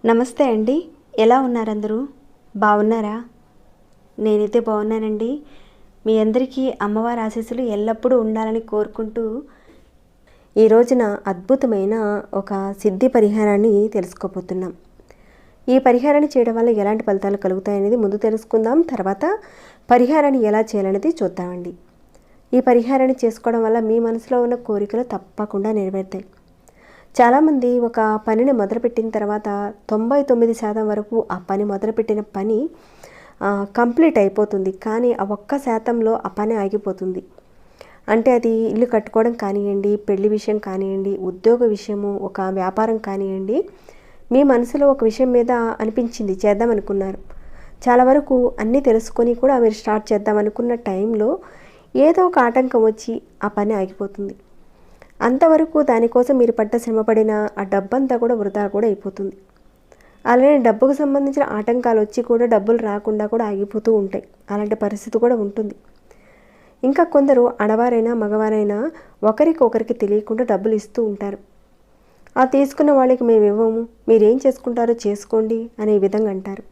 నమస్తే అండి, ఎలా ఉన్నారు అందరూ? బాగున్నారా? నేనైతే బాగున్నానండి. మీ అందరికీ అమ్మవారి ఆశీస్సులు ఎల్లప్పుడూ ఉండాలని కోరుకుంటూ ఈ రోజున అద్భుతమైన ఒక సిద్ధి పరిహారాన్ని తెలుసుకోబోతున్నాం. ఈ పరిహారాన్ని చేయడం వల్ల ఎలాంటి ఫలితాలు కలుగుతాయనేది ముందు తెలుసుకుందాం. తర్వాత పరిహారాన్ని ఎలా చేయాలనేది చూద్దామండి. ఈ పరిహారాన్ని చేసుకోవడం వల్ల మీ మనసులో ఉన్న కోరికలు తప్పకుండా నెరవేరుతాయి. చాలామంది ఒక పనిని మొదలుపెట్టిన తర్వాత 99% వరకు ఆ పని మొదలుపెట్టిన పని కంప్లీట్ అయిపోతుంది. కానీ ఆ 1%లో ఆ పని ఆగిపోతుంది. అంటే అది ఇల్లు కట్టుకోవడం కానివ్వండి, పెళ్లి విషయం కానివ్వండి, ఉద్యోగ విషయము, ఒక వ్యాపారం కానివ్వండి, మీ మనసులో ఒక విషయం మీద అనిపించింది, చేద్దాం అనుకున్నారు. చాలా వరకు అన్నీ తెలుసుకొని కూడా మీరు స్టార్ట్ చేద్దాం అనుకున్న టైంలో ఏదో ఒక ఆటంకం వచ్చి ఆ పని ఆగిపోతుంది. అంతవరకు దానికోసం మీరు పడ్డ శ్రమపడిన ఆ డబ్బంతా కూడా వృధా కూడా అయిపోతుంది. అలానే డబ్బుకు సంబంధించిన ఆటంకాలు వచ్చి కూడా డబ్బులు రాకుండా కూడా ఆగిపోతూ ఉంటాయి. అలాంటి పరిస్థితి కూడా ఉంటుంది. ఇంకా కొందరు ఆడవారైనా మగవారైనా ఒకరికి తెలియకుండా డబ్బులు ఇస్తూ ఉంటారు. ఆ తీసుకున్న వాళ్ళకి మేము ఇవ్వము, మీరేం చేసుకుంటారో చేసుకోండి అనే విధంగా అంటారు.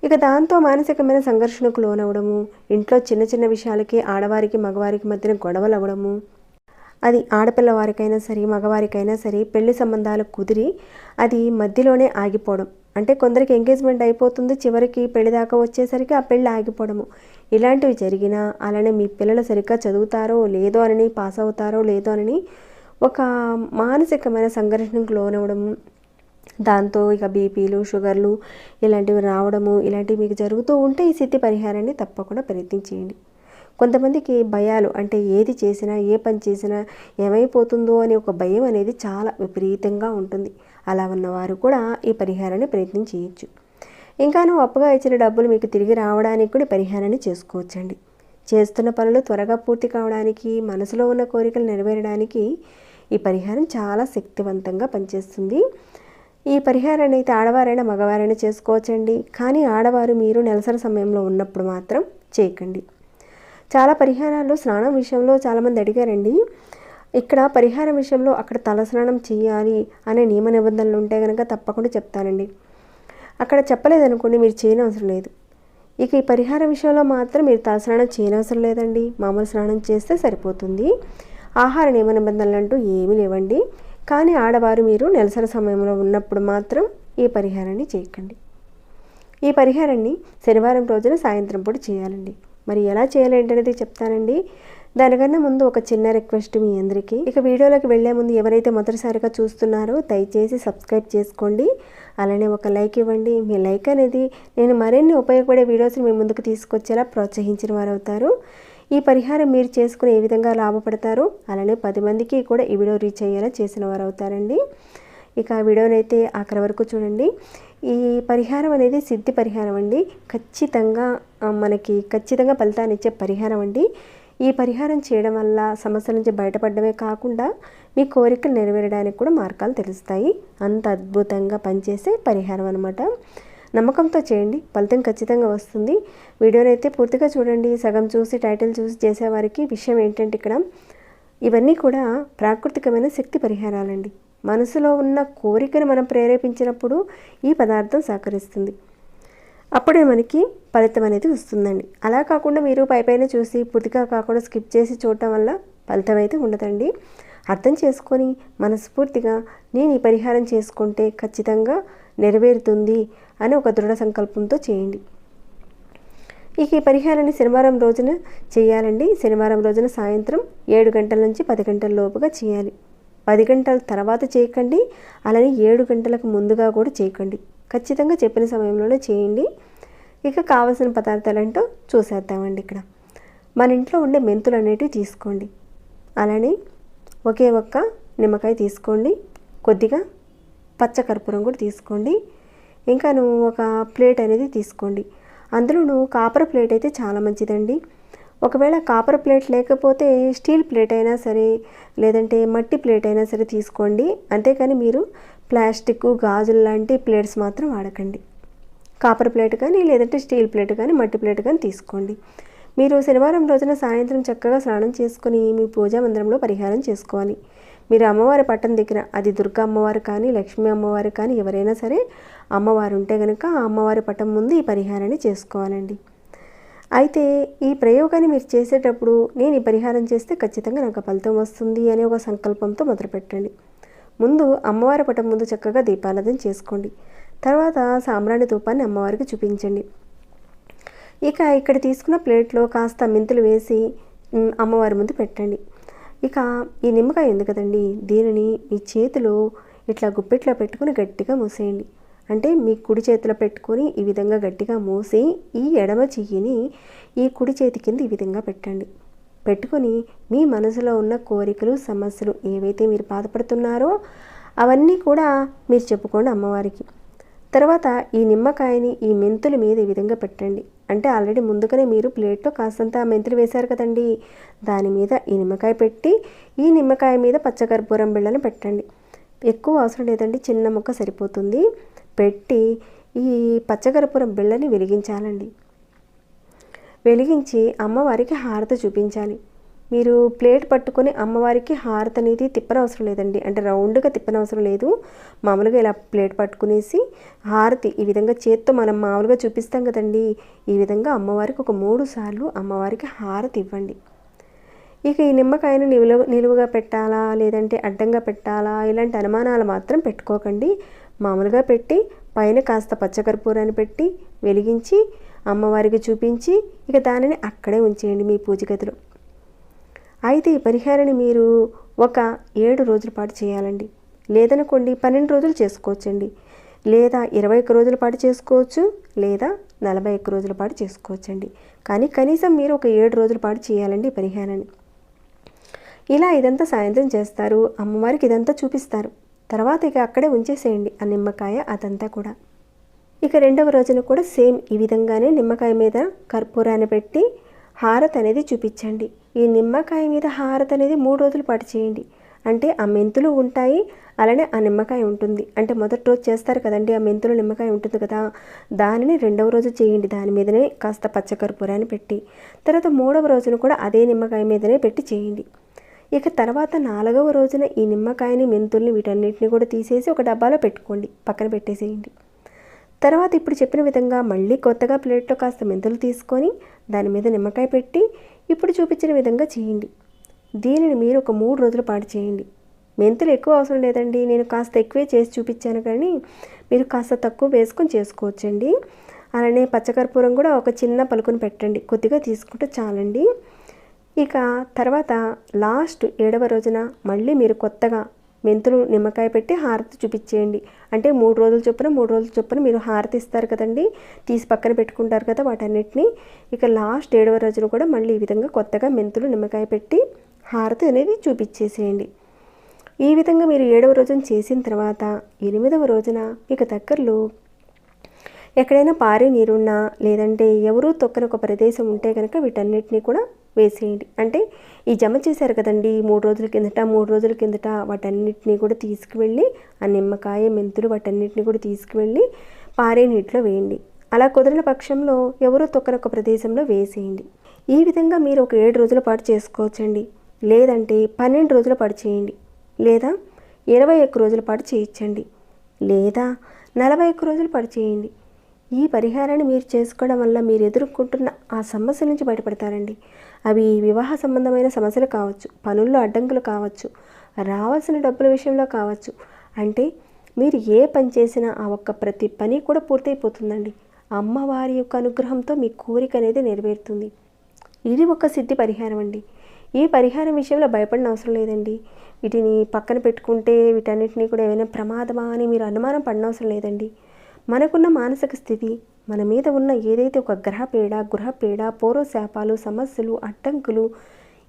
ఇక దాంతో మానసికమైన సంఘర్షణకు లోనవ్వడము, ఇంట్లో చిన్న చిన్న విషయాలకి ఆడవారికి మగవారికి మధ్యన గొడవలు అవ్వడము, అది ఆడపిల్ల వారికైనా సరే మగవారికైనా సరే పెళ్లి సంబంధాలు కుదిరి అది మధ్యలోనే ఆగిపోవడం. అంటే కొందరికి ఎంగేజ్మెంట్ అయిపోతుంది, చివరికి పెళ్లి దాకా వచ్చేసరికి ఆ పెళ్ళి ఆగిపోవడము, ఇలాంటివి జరిగినా, అలానే మీ పిల్లలు సరిగ్గా చదువుతారో లేదో అని, పాస్ అవుతారో లేదో అని ఒక మానసికమైన సంఘర్షణకు లోనవ్వడము, దాంతో ఇక బీపీలు షుగర్లు ఇలాంటివి రావడము, ఇలాంటివి మీకు జరుగుతూ ఉంటే ఈ సిద్ధి పరిహారాన్ని తప్పకుండా ప్రయత్నించేయండి. కొంతమందికి భయాలు, అంటే ఏది చేసినా ఏ పని చేసినా ఏమైపోతుందో అనే ఒక భయం అనేది చాలా విపరీతంగా ఉంటుంది. అలా ఉన్నవారు కూడా ఈ పరిహారాన్ని ప్రయత్నం చేయొచ్చు. ఇంకాను అప్పుగా ఇచ్చిన డబ్బులు మీకు తిరిగి రావడానికి కూడా పరిహారాన్ని చేసుకోవచ్చండి. చేస్తున్న పనులు త్వరగా పూర్తి కావడానికి, మనసులో ఉన్న కోరికలు నెరవేరడానికి ఈ పరిహారం చాలా శక్తివంతంగా పనిచేస్తుంది. ఈ పరిహారాన్ని అయితే ఆడవారైనా మగవారైనా చేసుకోవచ్చండి. కానీ ఆడవారు మీరు నెలసరి సమయంలో ఉన్నప్పుడు మాత్రం చేయకండి. చాలా పరిహారాలు స్నానం విషయంలో చాలామంది అడిగారండి. ఇక్కడ పరిహారం విషయంలో అక్కడ తలస్నానం చేయాలి అనే నియమ నిబంధనలు ఉంటే కనుక తప్పకుండా చెప్తానండి. అక్కడ చెప్పలేదనుకోండి, మీరు చేయనవసరం లేదు. ఇక ఈ పరిహారం విషయంలో మాత్రం మీరు తలస్నానం చేయనవసరం లేదండి, మామూలు స్నానం చేస్తే సరిపోతుంది. ఆహార నియమ నిబంధనలు అంటూ ఏమీ లేవండి. కానీ ఆడవారు మీరు నెలసరి సమయంలో ఉన్నప్పుడు మాత్రం ఈ పరిహారాన్ని చేయకండి. ఈ పరిహారాన్ని శనివారం రోజున సాయంత్రం పూట చేయాలండి. మరి ఎలా చేయాలి ఏంటనేది చెప్తానండి. దానికన్నా ముందు ఒక చిన్న రిక్వెస్ట్ మీ అందరికీ. ఇక వీడియోలోకి వెళ్లే ముందు ఎవరైతే మొదటిసారిగా చూస్తున్నారో దయచేసి సబ్స్క్రైబ్ చేసుకోండి. అలానే ఒక లైక్ ఇవ్వండి. మీ లైక్ అనేది నేను మరిన్ని ఉపయోగపడే వీడియోస్ని మీ ముందుకు తీసుకొచ్చేలా ప్రోత్సహించిన వారు అవుతారు. ఈ పరిహారం మీరు చేసుకుని ఏ విధంగా లాభపడతారు, అలానే 10 మందికి కూడా ఈ వీడియో రీచ్ అయ్యేలా చేసిన వారు అవుతారండి. ఇక వీడియోనైతే ఆఖరి వరకు చూడండి. ఈ పరిహారం అనేది సిద్ధి పరిహారం అండి. ఖచ్చితంగా ఫలితాన్ని ఇచ్చే పరిహారం అండి. ఈ పరిహారం చేయడం వల్ల సమస్యల నుంచి బయటపడడమే కాకుండా మీ కోరికలు నెరవేరడానికి కూడా మార్గాలు తెలుస్తాయి. అంత అద్భుతంగా పనిచేసే పరిహారం అనమాట. నమ్మకంతో చేయండి, ఫలితం ఖచ్చితంగా వస్తుంది. వీడియోనైతే పూర్తిగా చూడండి. సగం చూసి టైటిల్ చూసి చేసేవారికి విషయం ఏంటంటే ఇక్కడ ఇవన్నీ కూడా ప్రాకృతికమైన శక్తి పరిహారాలండి. మనసులో ఉన్న కోరికను మనం ప్రేరేపించినప్పుడు ఈ పదార్థం సహకరిస్తుంది. అప్పుడే మనకి ఫలితం అనేది వస్తుందండి. అలా కాకుండా మీరు పైపైన చూసి పూర్తిగా కాకుండా స్కిప్ చేసి చూడటం వల్ల ఫలితం అయితే ఉండదండి. అర్థం చేసుకొని మనస్ఫూర్తిగా నేను ఈ పరిహారం చేసుకుంటే ఖచ్చితంగా నెరవేరుతుంది అని ఒక దృఢ సంకల్పంతో చేయండి. ఇక ఈ పరిహారాన్ని శనివారం రోజున చేయాలండి. శనివారం రోజున సాయంత్రం 7 గంటల నుంచి 10 గంటల లోపుగా చేయాలి. 10 గంటల తర్వాత చేయకండి, అలానే 7 గంటలకు ముందుగా కూడా చేయకండి. ఖచ్చితంగా చెప్పిన సమయంలోనే చేయండి. ఇక కావలసిన పదార్థాలు ఏంటో చూసేద్దామండి. ఇక్కడ మన ఇంట్లో ఉండే మెంతులు అనేటివి తీసుకోండి. అలానే ఒకే ఒక్క నిమ్మకాయ తీసుకోండి. కొద్దిగా పచ్చకర్పూరం కూడా తీసుకోండి. ఇంకా ఒక ప్లేట్ అనేది తీసుకోండి. అందులో కాపర్ ప్లేట్ అయితే చాలా మంచిదండి. ఒకవేళ కాపర్ ప్లేట్ లేకపోతే స్టీల్ ప్లేట్ అయినా సరే, లేదంటే మట్టి ప్లేట్ అయినా సరే తీసుకోండి. అంతేకాని మీరు ప్లాస్టిక్ గాజులు లాంటి ప్లేట్స్ మాత్రం వాడకండి. కాపర్ ప్లేట్ కానీ, లేదంటే స్టీల్ ప్లేట్ కానీ, మట్టి ప్లేట్ కానీ తీసుకోండి. మీరు శనివారం రోజున సాయంత్రం చక్కగా స్నానం చేసుకుని మీ పూజా మందిరంలో పరిహారం చేసుకోవాలి. మీరు అమ్మవారి పట్టం దగ్గర, అది దుర్గా అమ్మవారు కానీ లక్ష్మీ అమ్మవారు కానీ ఎవరైనా సరే అమ్మవారు ఉంటే కనుక ఆ అమ్మవారి పట్టం ముందు ఈ పరిహారాన్ని చేసుకోవాలండి. అయితే ఈ ప్రయోగాన్ని మీరు చేసేటప్పుడు నేను ఈ పరిహారం చేస్తే ఖచ్చితంగా నాకు ఫలితం వస్తుంది అనే ఒక సంకల్పంతో మొదలుపెట్టండి. ముందు అమ్మవారి పటం ముందు చక్కగా దీపారాధన చేసుకోండి. తర్వాత సాంబ్రాణి ధూపాన్ని అమ్మవారికి చూపించండి. ఇక ఇక్కడ తీసుకున్న ప్లేట్లో కాస్త మెంతులు వేసి అమ్మవారి ముందు పెట్టండి. ఇక ఈ నిమ్మకాయ ఉంది కదండి, దీనిని మీ చేతిలో ఇట్లా గుప్పెట్లో పెట్టుకుని గట్టిగా మూసేయండి. అంటే మీ కుడి చేతిలో పెట్టుకొని ఈ విధంగా గట్టిగా మూసి ఈ ఎడమ చెయ్యిని ఈ కుడి చేతి కింద ఈ విధంగా పెట్టండి. పెట్టుకొని మీ మనసులో ఉన్న కోరికలు, సమస్యలు ఏవైతే మీరు బాధపడుతున్నారో అవన్నీ కూడా మీరు చెప్పుకోండి అమ్మవారికి. తర్వాత ఈ నిమ్మకాయని ఈ మెంతుల మీద ఈ విధంగా పెట్టండి. అంటే ఆల్రెడీ ముందుగానే మీరు ప్లేట్లో కాస్తంత మెంతులు వేశారు కదండి, దాని మీద ఈ నిమ్మకాయ పెట్టి ఈ నిమ్మకాయ మీద పచ్చకర్పూరం బిళ్ళను పెట్టండి. ఎక్కువ అవసరం లేదండి, చిన్న ముక్క సరిపోతుంది. పెట్టి ఈ పచ్చకర్పూరం బిళ్ళని వెలిగించాలండి. వెలిగించి అమ్మవారికి హారతి చూపించాలి. మీరు ప్లేట్ పట్టుకొని అమ్మవారికి హారతి అనేది తిప్పనవసరం లేదండి, అంటే రౌండ్గా తిప్పనవసరం లేదు. మామూలుగా ఇలా ప్లేట్ పట్టుకునేసి హారతి ఈ విధంగా చేత్తో మనం మామూలుగా చూపిస్తాం కదండి, ఈ విధంగా అమ్మవారికి ఒక 3 సార్లు అమ్మవారికి హారతి ఇవ్వండి. ఇక ఈ నిమ్మకాయను నిలువుగా పెట్టాలా లేదంటే అడ్డంగా పెట్టాలా ఇలాంటి అనుమానాలు మాత్రం పెట్టుకోకండి. మామూలుగా పెట్టి పైన కాస్త పచ్చకర్పూరాన్ని పెట్టి వెలిగించి అమ్మవారికి చూపించి ఇక దానిని అక్కడే ఉంచేయండి మీ పూజ గదిలో. అయితే ఈ పరిహారాన్ని మీరు ఒక 7 రోజుల పాటు చేయాలండి. లేదనుకోండి 12 రోజులు చేసుకోవచ్చండి, లేదా 21 రోజుల పాటు చేసుకోవచ్చు, లేదా 41 రోజుల పాటు చేసుకోవచ్చండి. కానీ కనీసం మీరు ఒక 7 రోజుల పాటు చేయాలండి ఈ పరిహారాన్ని. ఇలా ఇదంతా సాయంత్రం చేస్తారు, అమ్మవారికి ఇదంతా చూపిస్తారు. తర్వాత ఇక అక్కడే ఉంచేసేయండి ఆ నిమ్మకాయ అదంతా కూడా. ఇక రెండవ రోజున కూడా సేమ్ ఈ విధంగానే నిమ్మకాయ మీద కర్పూరాన్ని పెట్టి హారతి అనేది చూపించండి. ఈ నిమ్మకాయ మీద హారతి అనేది 3 రోజుల పాటు చేయండి. అంటే ఆ మెంతులు ఉంటాయి, అలానే ఆ నిమ్మకాయ ఉంటుంది. అంటే మొదటి రోజు చేస్తారు కదండి, ఆ మెంతులు నిమ్మకాయ ఉంటుంది కదా, దానిని రెండవ రోజు చేయండి. దాని మీదనే కాస్త పచ్చకర్పూరాన్ని పెట్టి తర్వాత 3వ రోజున కూడా అదే నిమ్మకాయ మీదనే పెట్టి చేయండి. ఇక తర్వాత 4వ రోజున ఈ నిమ్మకాయని మెంతుల్ని వీటన్నిటిని కూడా తీసేసి ఒక డబ్బాలో పెట్టుకోండి, పక్కన పెట్టేసేయండి. తర్వాత ఇప్పుడు చెప్పిన విధంగా మళ్ళీ కొత్తగా ప్లేట్లో కాస్త మెంతులు తీసుకొని దాని మీద నిమ్మకాయ పెట్టి ఇప్పుడు చూపించిన విధంగా చేయండి. దీనిని మీరు ఒక 3 రోజుల పాటు చేయండి. మెంతులు ఎక్కువ అవసరం లేదండి, నేను కాస్త ఎక్కువే చేసి చూపించాను, కానీ మీరు కాస్త తక్కువ వేసుకొని చేసుకోవచ్చండి. అలానే పచ్చకర్పూరం కూడా ఒక చిన్న పలుకుని పెట్టండి, కొద్దిగా తీసుకుంటే చాలండి. ఇక తర్వాత లాస్ట్ 7వ రోజున మళ్ళీ మీరు కొత్తగా మెంతులు నిమ్మకాయ పెట్టి హారతి చూపించేయండి. అంటే 3 రోజుల చొప్పున మీరు హారతి ఇస్తారు కదండి, తీసి పక్కన పెట్టుకుంటారు కదా వాటన్నిటిని. ఇక లాస్ట్ 7వ రోజున కూడా మళ్ళీ ఈ విధంగా కొత్తగా మెంతులు నిమ్మకాయ పెట్టి హారతి అనేది చూపించేసేయండి. ఈ విధంగా మీరు 7వ రోజున చేసిన తర్వాత 8వ రోజున మీకు దగ్గరలో ఎక్కడైనా పారే నీరున్నా లేదంటే ఎవరూ తొక్కని ఒక ప్రదేశం ఉంటే కనుక వీటన్నిటిని కూడా వేసేయండి. అంటే ఈ జమ చేశారు కదండి 3 రోజుల కిందట వాటన్నిటిని కూడా తీసుకువెళ్ళి ఆ నిమ్మకాయ మెంతులు వాటన్నిటిని కూడా తీసుకువెళ్ళి పారే నీటిలో వేయండి. అలా కుదిరిన పక్షంలో ఎవరూ తొక్కని ఒక ప్రదేశంలో వేసేయండి. ఈ విధంగా మీరు ఒక 7 రోజుల పాటు చేసుకోవచ్చండి, లేదంటే 12 రోజుల పాటు చేయండి, లేదా 21 రోజుల పాటు చేయొచ్చండి, లేదా 41 రోజుల పాటు చేయండి. ఈ పరిహారాన్ని మీరు చేసుకోవడం వల్ల మీరు ఎదుర్కొంటున్న ఆ సమస్యల నుంచి బయటపడతారండి. అవి వివాహ సంబంధమైన సమస్యలు కావచ్చు, పనుల్లో అడ్డంకులు కావచ్చు, రావాల్సిన డబ్బుల విషయంలో కావచ్చు. అంటే మీరు ఏ పని చేసినా ఆ ఒక్క ప్రతి పని కూడా పూర్తయిపోతుందండి. అమ్మవారి యొక్క అనుగ్రహంతో మీ కోరిక అనేది నెరవేరుతుంది. ఇది ఒక సిద్ధి పరిహారం అండి. ఈ పరిహారం విషయంలో భయపడిన అవసరం లేదండి. వీటిని పక్కన పెట్టుకుంటే వీటన్నిటిని కూడా ఏమైనా ప్రమాదమా అని మీరు అనుమానం పడిన అవసరం లేదండి. మనకున్న మానసిక స్థితి, మన మీద ఉన్న ఏదైతే ఒక గృహపీడ, పూర్వశాపాలు, సమస్యలు, అడ్డంకులు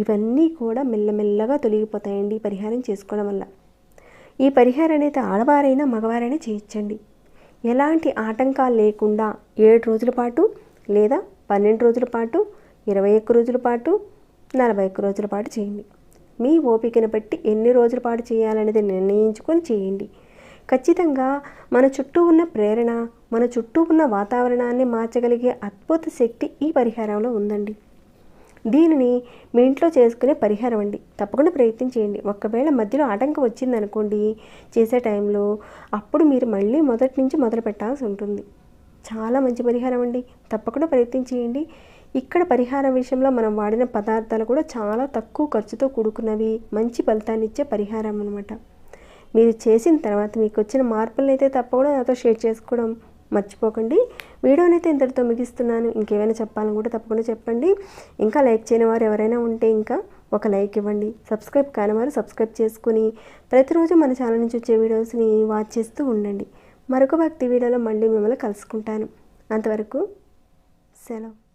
ఇవన్నీ కూడా మెల్లమెల్లగా తొలగిపోతాయండి ఈ పరిహారం చేసుకోవడం వల్ల. ఈ పరిహారం అనేది ఆడవారైనా మగవారైనా చేయొచ్చండి. ఎలాంటి ఆటంకాలు లేకుండా 7 రోజుల పాటు, లేదా 12 రోజుల పాటు, 21 రోజుల పాటు, 41 రోజుల పాటు చేయండి. మీ ఓపికను బట్టి ఎన్ని రోజుల పాటు చేయాలనేది నిర్ణయించుకొని చేయండి. ఖచ్చితంగా మన చుట్టూ ఉన్న ప్రేరణ, మన చుట్టూ ఉన్న వాతావరణాన్ని మార్చగలిగే అద్భుత శక్తి ఈ పరిహారంలో ఉందండి. దీనిని మీ ఇంట్లో చేసుకునే పరిహారం అండి. తప్పకుండా ప్రయత్నం చేయండి. ఒకవేళ మధ్యలో ఆటంకం వచ్చిందనుకోండి చేసే టైంలో, అప్పుడు మీరు మళ్ళీ మొదటి నుంచి మొదలు పెట్టాల్సి ఉంటుంది. చాలా మంచి పరిహారం అండి. తప్పకుండా ప్రయత్నం చేయండి. ఇక్కడ పరిహారం విషయంలో మనం వాడిన పదార్థాలు కూడా చాలా తక్కువ ఖర్చుతో కూడుకున్నవి, మంచి ఫలితాన్ని ఇచ్చే పరిహారం అనమాట. మీరు చేసిన తర్వాత మీకు వచ్చిన మార్పులను అయితే తప్పకుండా నాతో షేర్ చేసుకోవడం మర్చిపోకండి. వీడియోనైతే ఇంతటితో ముగిస్తున్నాను. ఇంకేమైనా చెప్పాలని కూడా తప్పకుండా చెప్పండి. ఇంకా లైక్ చేయని వారు ఎవరైనా ఉంటే ఇంకా ఒక లైక్ ఇవ్వండి. సబ్స్క్రైబ్ కాని వారు సబ్స్క్రైబ్ చేసుకుని ప్రతిరోజు మన ఛానల్ నుంచి వచ్చే వీడియోస్ని వాచ్ చేస్తూ ఉండండి. మరొక భక్తి వీడియోలో మళ్ళీ మిమ్మల్ని కలుసుకుంటాను. అంతవరకు సెలవు.